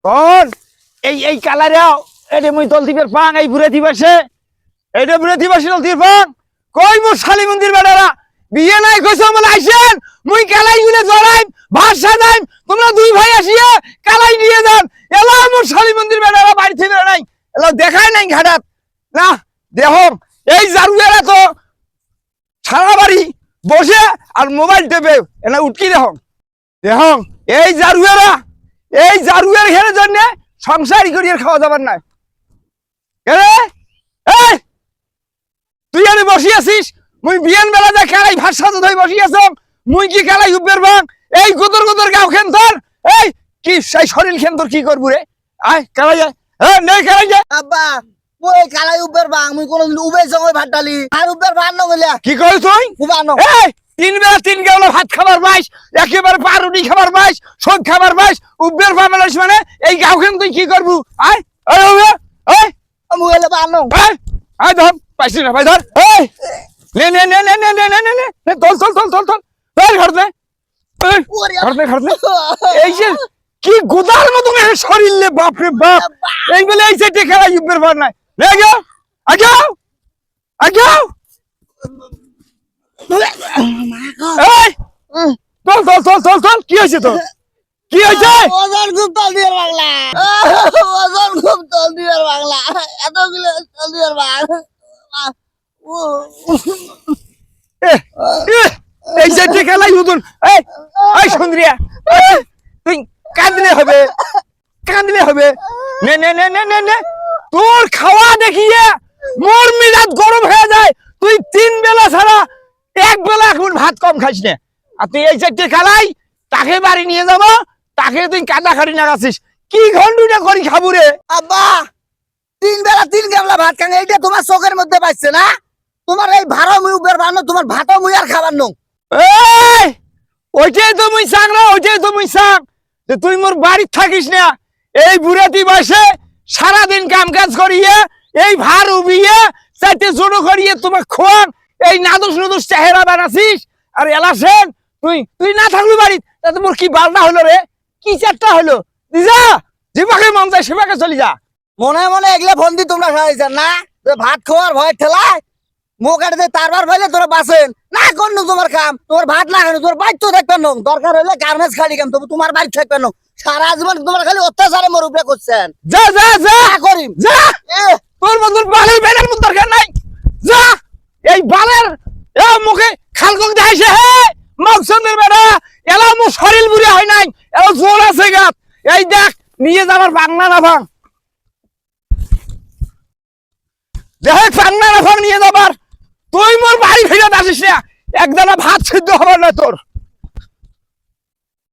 কোন এই কালারেও এটা মুই দল দিবের পাং এই বুড়ে দিবাসে এটা বুড়ে দিবাসে দল দিবের পাং কই মোর শালি মন্দির বেড়ারা বিয়ে নাই কইছো বলে আইছেন মুই কালাই গুলে জড়াইম ভাত সাজাইম তোমরা দুই ভাই আসিয়া কালাই নিয়ে যান এলা মোর শালি মন্দির বেড়ারা বাড়ি থেকে নাই এলা দেখাই নাই ঘাটাত না দেখো এই জারুয়েরা তো সারা বাড়ি বসে আর মোবাইল টেপে এনা উঠকি দেখো এই জারুয়ের ঘেরের জন্য সংসারই করিয়ে খাওয়া যাবার নাই তুই আমি বসি আছিস মুই বিয়ান বেলা যা খেলাই ভাত সাজা ধরে বসি আছ মুই কি খেলাই উবের বাং এই গোদর গোদর গাও খেন তোর এই কি সেই শরীর খেন তোর কি করবো রে আয় খেলাই যায় হ্যাঁ নেই খেলাই যায় আব্বা ওই কালাই উবের বাং মুই কোনদিন উবের সঙ্গে ভাত ডালি আর উবের ভাত নগলিয়া কি কই তুই উবা ন এই তিন বেলা তিন গাওলা ভাত খাবার বাইস একেবারে পাউরুটি খাবার বাইস সব খাবার বাইস উবের বাংলাদেশ মানে এই গাও খেন তুই কি করবো আয় এই ওবে এই মুই হলে বান ন আয় ধর পাইছি না ভাই ধর এই নে নে নে নে নে নে নে নে নে তোল তোল তোল তোল তোল এই ঘরতে ঘরতে এই যে কি গুদার মতো শরীর লে বাপ রে বাপ এই বলে এই সেটে খেলা ইউবের ভার নাই লে গো আগাও আগাও এই তোল তোল তোল তোল তোল কি হইছে তো কি হইছে ওজন খুব তল দিয়ে বাংলা ওজন খুব তল দিয়ে বাংলা এতগুলো তল দিয়ে বাংলা এই সেটে খেলা ইউদুন এই এই সুন্দরিয়া তুই কাঁদলে হবে নে নে নে নে নে নে তোর খাওয়া দেখিয়ে মোর মিজাজ গরম হয়ে যায় তুই তিন বেলা ছাড়া এক বেলা এখন ভাত কম খাইস না আর তুই এই চারটে খেলাই তাকে বাড়ি নিয়ে যাবো তাকে তুই কাদা খাড়ি নাগাছিস কি ঘন্টুটা করি খাবো রে আব্বা তিন বেলা তিন গামলা ভাত খাঙ্গে এইটা তোমার চোখের মধ্যে পাইছে না তোমার এই ভাড়া মুই উবের বানো তোমার ভাতও মুই আর খাবার নো এই ওইটাই তো মুই চাং না ওইটাই তো মুই চাং যে তুই মোর বাড়ি থাকিস না এই বুড়াতি বয়সে সারাদিন কাম কাজ করিয়ে এই ভার উবিয়ে চাইতে জোড়ো করিয়ে তোমার খোয়ান এই নাদুস নুদুস চেহারা বানাছিস আর এলাসেন তুই না থাকবি বাড়ি তাতে মোর কি বালনা হলো রে কি চারটা হলো যা যেভাবে মন যায় সেভাবে চলি যা মনে মনে এগুলো ফোন দি তোমরা খাইছেন না যে ভাত খাওয়ার ভয় ঠেলায় মুখ কাটে তারবার ভাইলে তোরা বাসেন না কোন তোমার কাম তোমার ভাত না খানো তোমার বাড়ি তো দেখবেন না দরকার হলে গার্মেন্টস খালি কাম তবু তোমার বাড়ি থাকবেন না সারা জীবন তোমার খালি অত্যাচারে মোর উপরে করছেন যা যা যা করিম যা তোর মতন বালের বেড়ার মতো দরকার নাই যা এই বালের মুখে খালকক দেখাইছে হে মকসুদের বেড়া এলা মো শরীর বুড়ি হয় নাই এলা জোর আছে গাত এই দেখ নিয়ে যাবার বাংলা না ভাঙ দেখ বাংলা না ভাঙ নিয়ে যাবার তুই মোর বাড়ি ফিরে আসিস না একদানা ভাত সিদ্ধ হবার না তোর